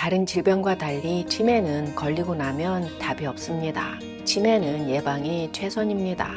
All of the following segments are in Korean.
다른 질병과 달리 치매는 걸리고 나면 답이 없습니다. 치매는 예방이 최선입니다.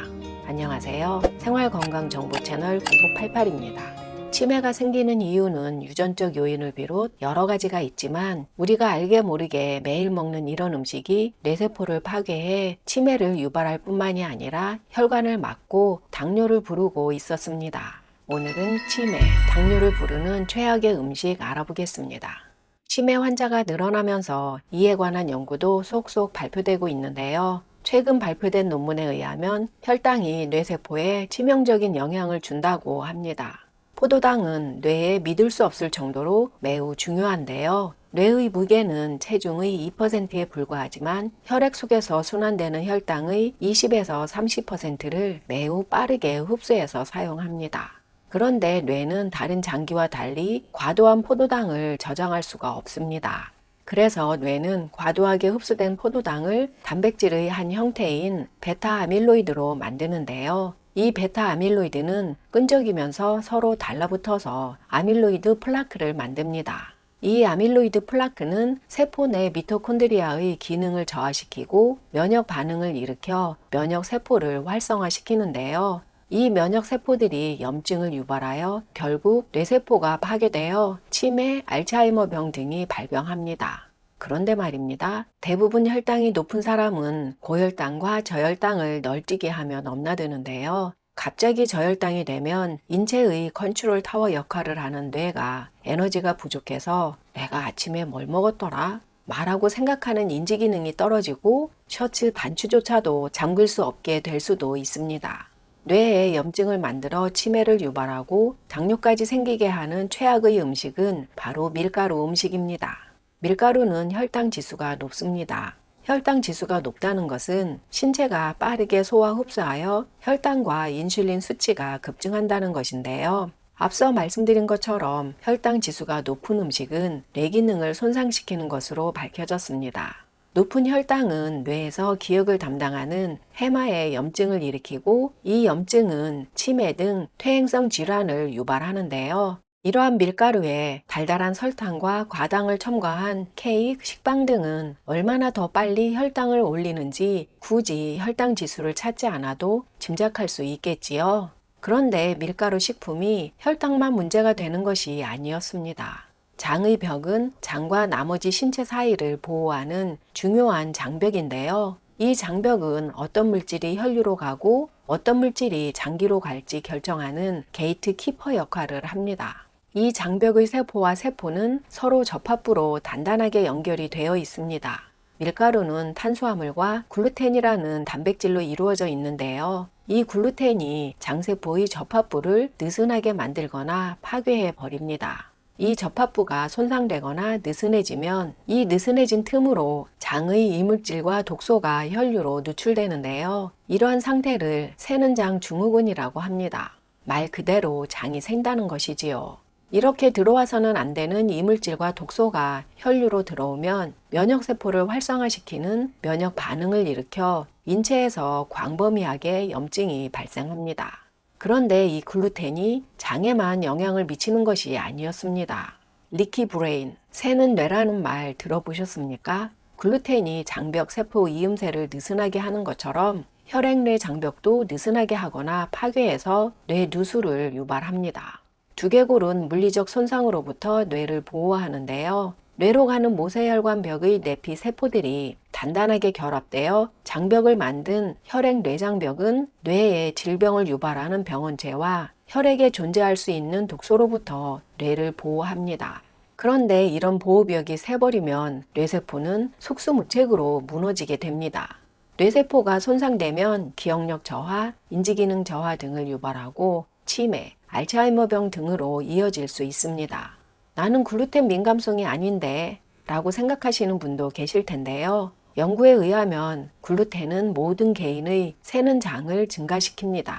안녕하세요. 생활건강정보 채널 9988입니다. 치매가 생기는 이유는 유전적 요인을 비롯 여러 가지가 있지만 우리가 알게 모르게 매일 먹는 이런 음식이 뇌세포를 파괴해 치매를 유발할 뿐만이 아니라 혈관을 막고 당뇨를 부르고 있었습니다. 오늘은 치매, 당뇨를 부르는 최악의 음식 알아보겠습니다. 치매 환자가 늘어나면서 이에 관한 연구도 속속 발표되고 있는데요. 최근 발표된 논문에 의하면 혈당이 뇌세포에 치명적인 영향을 준다고 합니다. 포도당은 뇌에 믿을 수 없을 정도로 매우 중요한데요. 뇌의 무게는 체중의 2%에 불과하지만 혈액 속에서 순환되는 혈당의 20에서 30%를 매우 빠르게 흡수해서 사용합니다. 그런데 뇌는 다른 장기와 달리 과도한 포도당을 저장할 수가 없습니다. 그래서 뇌는 과도하게 흡수된 포도당을 단백질의 한 형태인 베타아밀로이드로 만드는데요. 이 베타아밀로이드는 끈적이면서 서로 달라붙어서 아밀로이드 플라크를 만듭니다. 이 아밀로이드 플라크는 세포 내 미토콘드리아의 기능을 저하시키고 면역 반응을 일으켜 면역 세포를 활성화시키는데요. 이 면역 세포들이 염증을 유발하여 결국 뇌세포가 파괴되어 치매, 알츠하이머병 등이 발병합니다. 그런데 말입니다. 대부분 혈당이 높은 사람은 고혈당과 저혈당을 널뛰게 하며 넘나드는데요. 갑자기 저혈당이 되면 인체의 컨트롤 타워 역할을 하는 뇌가 에너지가 부족해서 내가 아침에 뭘 먹었더라? 말하고 생각하는 인지 기능이 떨어지고 셔츠 단추조차도 잠글 수 없게 될 수도 있습니다. 뇌에 염증을 만들어 치매를 유발하고 당뇨까지 생기게 하는 최악의 음식은 바로 밀가루 음식입니다. 밀가루는 혈당 지수가 높습니다. 혈당 지수가 높다는 것은 신체가 빠르게 소화 흡수하여 혈당과 인슐린 수치가 급증한다는 것인데요. 앞서 말씀드린 것처럼 혈당 지수가 높은 음식은 뇌 기능을 손상시키는 것으로 밝혀졌습니다. 높은 혈당은 뇌에서 기억을 담당하는 해마에 염증을 일으키고 이 염증은 치매 등 퇴행성 질환을 유발하는데요. 이러한 밀가루에 달달한 설탕과 과당을 첨가한 케이크, 식빵 등은 얼마나 더 빨리 혈당을 올리는지 굳이 혈당 지수를 찾지 않아도 짐작할 수 있겠지요. 그런데 밀가루 식품이 혈당만 문제가 되는 것이 아니었습니다. 장의 벽은 장과 나머지 신체 사이를 보호하는 중요한 장벽인데요. 이 장벽은 어떤 물질이 혈류로 가고 어떤 물질이 장기로 갈지 결정하는 게이트 키퍼 역할을 합니다. 이 장벽의 세포와 세포는 서로 접합부로 단단하게 연결이 되어 있습니다. 밀가루는 탄수화물과 글루텐이라는 단백질로 이루어져 있는데요. 이 글루텐이 장세포의 접합부를 느슨하게 만들거나 파괴해 버립니다. 이 접합부가 손상되거나 느슨해지면 이 느슨해진 틈으로 장의 이물질과 독소가 혈류로 누출되는데요. 이러한 상태를 새는 장 증후군이라고 합니다. 말 그대로 장이 샌다는 것이지요. 이렇게 들어와서는 안 되는 이물질과 독소가 혈류로 들어오면 면역세포를 활성화시키는 면역 반응을 일으켜 인체에서 광범위하게 염증이 발생합니다. 그런데 이 글루텐이 장에만 영향을 미치는 것이 아니었습니다. 리키 브레인, 새는 뇌라는 말 들어보셨습니까? 글루텐이 장벽 세포 이음새를 느슨하게 하는 것처럼 혈액뇌 장벽도 느슨하게 하거나 파괴해서 뇌 누수를 유발합니다. 두개골은 물리적 손상으로부터 뇌를 보호하는데요. 뇌로 가는 모세혈관 벽의 내피 세포들이 단단하게 결합되어 장벽을 만든 혈액 뇌장벽은 뇌에 질병을 유발하는 병원체와 혈액에 존재할 수 있는 독소로부터 뇌를 보호합니다. 그런데 이런 보호벽이 새버리면 뇌세포는 속수무책으로 무너지게 됩니다. 뇌세포가 손상되면 기억력 저하, 인지기능 저하 등을 유발하고 치매, 알츠하이머병 등으로 이어질 수 있습니다. 나는 글루텐 민감성이 아닌데 라고 생각하시는 분도 계실 텐데요. 연구에 의하면 글루텐은 모든 개인의 새는 장을 증가시킵니다.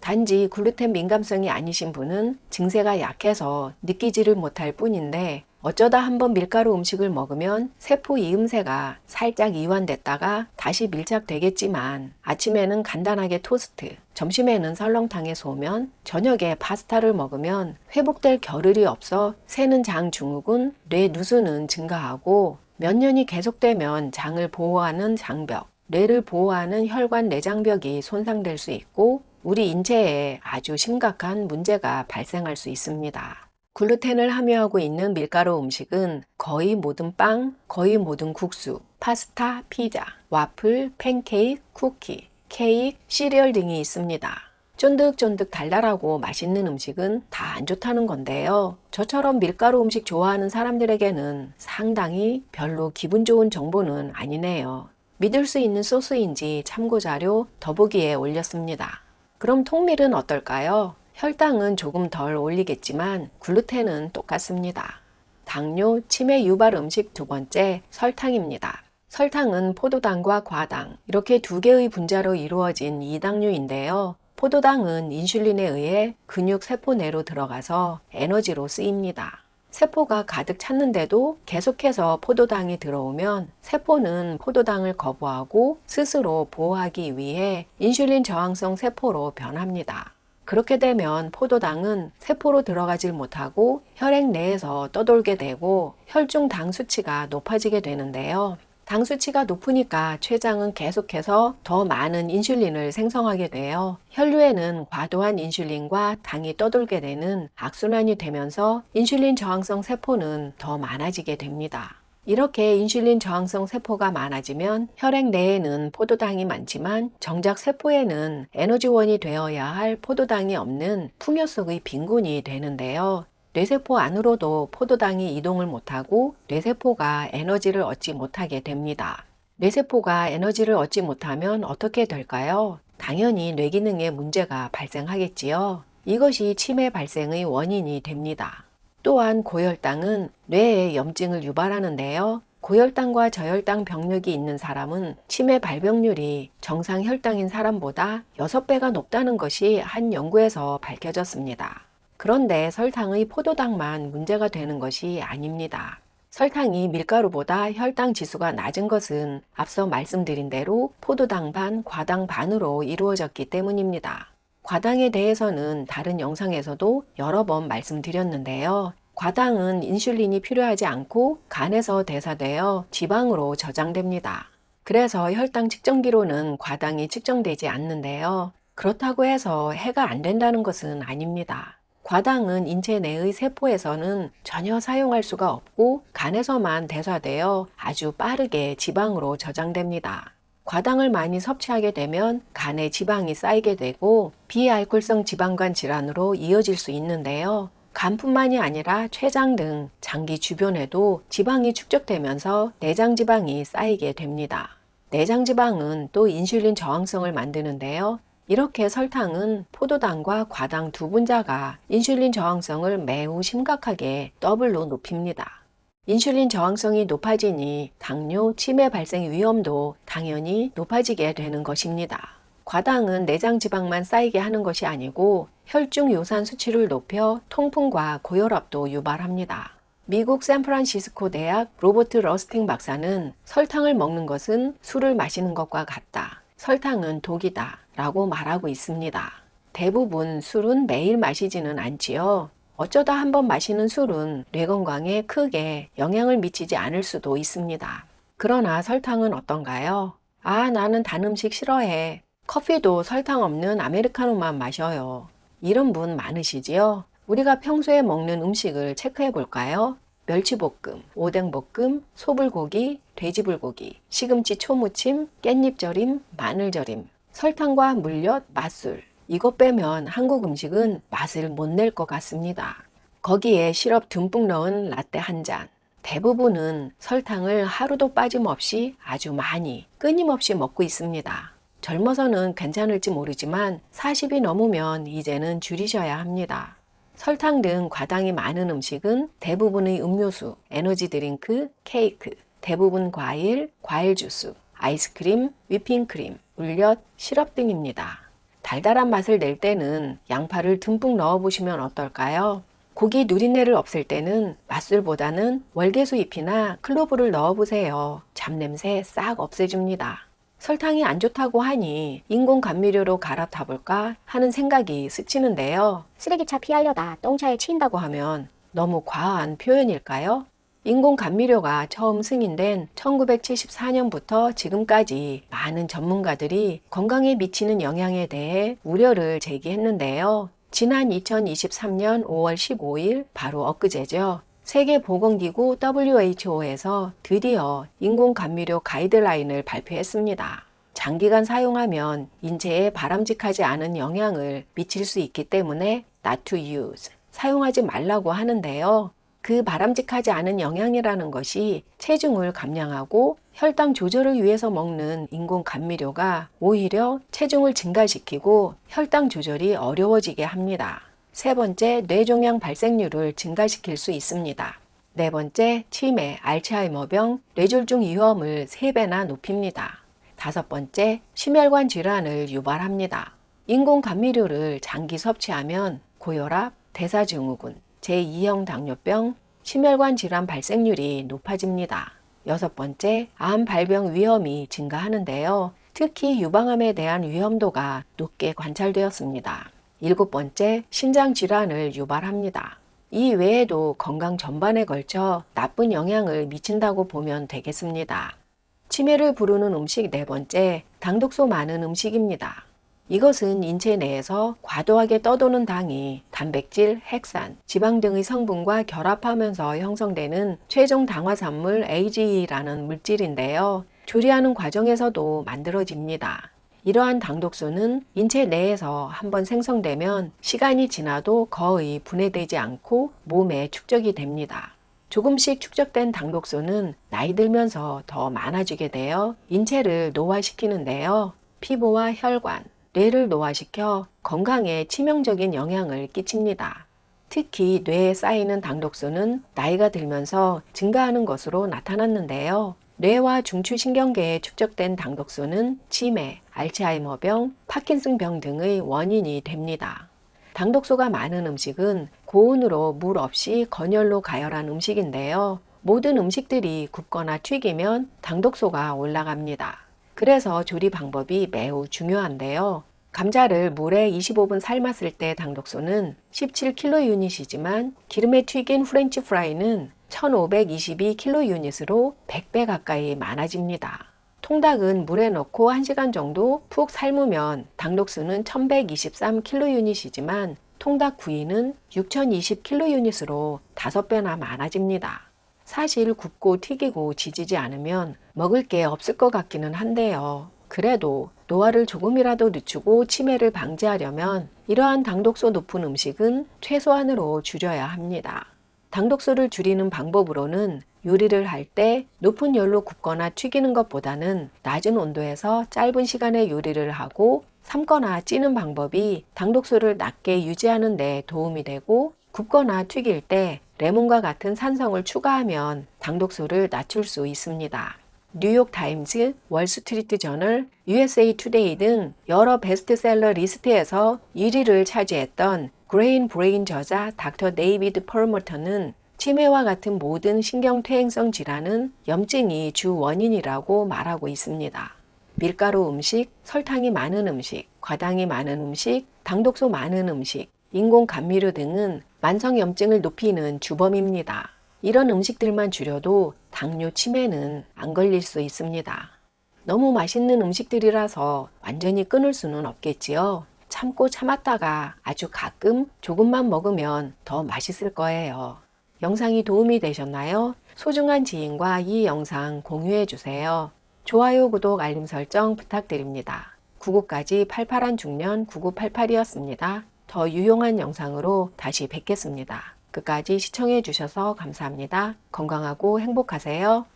단지 글루텐 민감성이 아니신 분은 증세가 약해서 느끼지를 못할 뿐인데 어쩌다 한번 밀가루 음식을 먹으면 세포 이음새가 살짝 이완됐다가 다시 밀착되겠지만 아침에는 간단하게 토스트, 점심에는 설렁탕에 쏘면 저녁에 파스타를 먹으면 회복될 겨를이 없어 새는 장 증후군, 뇌 누수는 증가하고 몇 년이 계속되면 장을 보호하는 장벽, 뇌를 보호하는 혈관 내장벽이 손상될 수 있고 우리 인체에 아주 심각한 문제가 발생할 수 있습니다. 글루텐을 함유하고 있는 밀가루 음식은 거의 모든 빵, 거의 모든 국수, 파스타, 피자, 와플, 팬케이크, 쿠키, 케이크, 시리얼 등이 있습니다. 쫀득쫀득 달달하고 맛있는 음식은 다 안 좋다는 건데요. 저처럼 밀가루 음식 좋아하는 사람들에게는 상당히 별로 기분 좋은 정보는 아니네요. 믿을 수 있는 소스인지 참고자료 더보기에 올렸습니다. 그럼 통밀은 어떨까요? 혈당은 조금 덜 올리겠지만 글루텐은 똑같습니다. 당뇨, 치매 유발 음식 두 번째, 설탕입니다. 설탕은 포도당과 과당, 이렇게 두 개의 분자로 이루어진 이당류인데요. 포도당은 인슐린에 의해 근육 세포 내로 들어가서 에너지로 쓰입니다. 세포가 가득 찼는데도 계속해서 포도당이 들어오면 세포는 포도당을 거부하고 스스로 보호하기 위해 인슐린 저항성 세포로 변합니다. 그렇게 되면 포도당은 세포로 들어가질 못하고 혈액 내에서 떠돌게 되고 혈중 당 수치가 높아지게 되는데요. 당 수치가 높으니까 췌장은 계속해서 더 많은 인슐린을 생성하게 되어 혈류에는 과도한 인슐린과 당이 떠돌게 되는 악순환이 되면서 인슐린 저항성 세포는 더 많아지게 됩니다. 이렇게 인슐린 저항성 세포가 많아지면 혈액 내에는 포도당이 많지만 정작 세포에는 에너지원이 되어야 할 포도당이 없는 풍요 속의 빈곤이 되는데요. 뇌세포 안으로도 포도당이 이동을 못하고 뇌세포가 에너지를 얻지 못하게 됩니다. 뇌세포가 에너지를 얻지 못하면 어떻게 될까요? 당연히 뇌기능에 문제가 발생하겠지요. 이것이 치매 발생의 원인이 됩니다. 또한 고혈당은 뇌에 염증을 유발하는데요. 고혈당과 저혈당 병력이 있는 사람은 치매 발병률이 정상 혈당인 사람보다 6배가 높다는 것이 한 연구에서 밝혀졌습니다. 그런데 설탕의 포도당만 문제가 되는 것이 아닙니다. 설탕이 밀가루보다 혈당 지수가 낮은 것은 앞서 말씀드린 대로 포도당 반, 과당 반으로 이루어졌기 때문입니다. 과당에 대해서는 다른 영상에서도 여러 번 말씀드렸는데요. 과당은 인슐린이 필요하지 않고 간에서 대사되어 지방으로 저장됩니다. 그래서 혈당 측정기로는 과당이 측정되지 않는데요. 그렇다고 해서 해가 안 된다는 것은 아닙니다. 과당은 인체 내의 세포에서는 전혀 사용할 수가 없고 간에서만 대사되어 아주 빠르게 지방으로 저장됩니다. 과당을 많이 섭취하게 되면 간에 지방이 쌓이게 되고 비알코올성 지방간 질환으로 이어질 수 있는데요. 간뿐만이 아니라 췌장 등 장기 주변에도 지방이 축적되면서 내장 지방이 쌓이게 됩니다. 내장 지방은 또 인슐린 저항성을 만드는데요. 이렇게 설탕은 포도당과 과당 두 분자가 인슐린 저항성을 매우 심각하게 더블로 높입니다. 인슐린 저항성이 높아지니 당뇨, 치매 발생 위험도 당연히 높아지게 되는 것입니다. 과당은 내장 지방만 쌓이게 하는 것이 아니고 혈중 요산 수치를 높여 통풍과 고혈압도 유발합니다. 미국 샌프란시스코 대학 로버트 러스팅 박사는 설탕을 먹는 것은 술을 마시는 것과 같다. 설탕은 독이다 라고 말하고 있습니다. 대부분 술은 매일 마시지는 않지요. 어쩌다 한번 마시는 술은 뇌 건강에 크게 영향을 미치지 않을 수도 있습니다. 그러나 설탕은 어떤가요? 아, 나는 단 음식 싫어해. 커피도 설탕 없는 아메리카노만 마셔요. 이런 분 많으시지요? 우리가 평소에 먹는 음식을 체크해 볼까요? 멸치볶음, 오뎅볶음, 소불고기, 돼지불고기, 시금치 초무침, 깻잎절임, 마늘절임, 설탕과 물엿, 맛술. 이것 빼면 한국 음식은 맛을 못 낼 것 같습니다. 거기에 시럽 듬뿍 넣은 라떼 한 잔. 대부분은 설탕을 하루도 빠짐없이 아주 많이 끊임없이 먹고 있습니다. 젊어서는 괜찮을지 모르지만 40이 넘으면 이제는 줄이셔야 합니다. 설탕 등 과당이 많은 음식은 대부분의 음료수, 에너지 드링크, 케이크, 대부분 과일, 과일 주스, 아이스크림, 위핑크림, 물엿, 시럽 등입니다. 달달한 맛을 낼 때는 양파를 듬뿍 넣어보시면 어떨까요? 고기 누린내를 없앨 때는 맛술보다는 월계수 잎이나 클로브를 넣어보세요. 잡냄새 싹 없애줍니다. 설탕이 안 좋다고 하니 인공 감미료로 갈아타볼까 하는 생각이 스치는데요. 쓰레기차 피하려다 똥차에 치인다고 하면 너무 과한 표현일까요? 인공 감미료가 처음 승인된 1974년부터 지금까지 많은 전문가들이 건강에 미치는 영향에 대해 우려를 제기했는데요. 지난 2023년 5월 15일, 바로 엊그제죠. 세계보건기구 WHO에서 드디어 인공 감미료 가이드라인을 발표했습니다. 장기간 사용하면 인체에 바람직하지 않은 영향을 미칠 수 있기 때문에 not to use, 사용하지 말라고 하는데요. 그 바람직하지 않은 영양이라는 것이 체중을 감량하고 혈당 조절을 위해서 먹는 인공 감미료가 오히려 체중을 증가시키고 혈당 조절이 어려워지게 합니다. 세 번째, 뇌종양 발생률을 증가시킬 수 있습니다. 네 번째, 치매, 알츠하이머병, 뇌졸중 위험을 3배나 높입니다. 다섯 번째, 심혈관 질환을 유발합니다. 인공 감미료를 장기 섭취하면 고혈압, 대사증후군, 제2형 당뇨병, 심혈관 질환 발생률이 높아집니다. 여섯 번째, 암 발병 위험이 증가하는데요. 특히 유방암에 대한 위험도가 높게 관찰되었습니다. 일곱 번째, 신장 질환을 유발합니다. 이 외에도 건강 전반에 걸쳐 나쁜 영향을 미친다고 보면 되겠습니다. 치매를 부르는 음식 네 번째, 당독소 많은 음식입니다. 이것은 인체 내에서 과도하게 떠도는 당이 단백질, 핵산, 지방 등의 성분과 결합하면서 형성되는 최종 당화산물 AGE라는 물질인데요. 조리하는 과정에서도 만들어집니다. 이러한 당독소는 인체 내에서 한번 생성되면 시간이 지나도 거의 분해되지 않고 몸에 축적이 됩니다. 조금씩 축적된 당독소는 나이 들면서 더 많아지게 되어 인체를 노화시키는데요. 피부와 혈관, 뇌를 노화시켜 건강에 치명적인 영향을 끼칩니다. 특히 뇌에 쌓이는 당독소는 나이가 들면서 증가하는 것으로 나타났는데요. 뇌와 중추신경계에 축적된 당독소는 치매, 알츠하이머병, 파킨슨병 등의 원인이 됩니다. 당독소가 많은 음식은 고온으로 물 없이 건열로 가열한 음식인데요. 모든 음식들이 굽거나 튀기면 당독소가 올라갑니다. 그래서 조리 방법이 매우 중요한데요. 감자를 물에 25분 삶았을 때 당독소는 17kU이지만 기름에 튀긴 프렌치 프라이는 1522kU으로 100배 가까이 많아집니다. 통닭은 물에 넣고 1시간 정도 푹 삶으면 당독수는 1123kU이지만 통닭 구이는 6020kU으로 5배나 많아집니다. 사실 굽고 튀기고 지지지 않으면 먹을 게 없을 것 같기는 한데요. 그래도 노화를 조금이라도 늦추고 치매를 방지하려면 이러한 당독소 높은 음식은 최소한으로 줄여야 합니다. 당독소를 줄이는 방법으로는 요리를 할 때 높은 열로 굽거나 튀기는 것보다는 낮은 온도에서 짧은 시간에 요리를 하고 삶거나 찌는 방법이 당독소를 낮게 유지하는 데 도움이 되고, 굽거나 튀길 때 레몬과 같은 산성을 추가하면 당독소를 낮출 수 있습니다. 뉴욕 타임즈, 월스트리트 저널, USA 투데이 등 여러 베스트셀러 리스트에서 1위를 차지했던 그레인 브레인 저자 닥터 데이비드 펄머터는 치매와 같은 모든 신경퇴행성 질환은 염증이 주 원인이라고 말하고 있습니다. 밀가루 음식, 설탕이 많은 음식, 과당이 많은 음식, 당독소 많은 음식, 인공 감미료 등은 만성염증을 높이는 주범입니다. 이런 음식들만 줄여도 당뇨 치매는 안 걸릴 수 있습니다. 너무 맛있는 음식들이라서 완전히 끊을 수는 없겠지요. 참고 참았다가 아주 가끔 조금만 먹으면 더 맛있을 거예요. 영상이 도움이 되셨나요? 소중한 지인과 이 영상 공유해 주세요. 좋아요, 구독, 알림 설정 부탁드립니다. 99까지 팔팔한 중년 9988이었습니다. 더 유용한 영상으로 다시 뵙겠습니다. 끝까지 시청해 주셔서 감사합니다. 건강하고 행복하세요.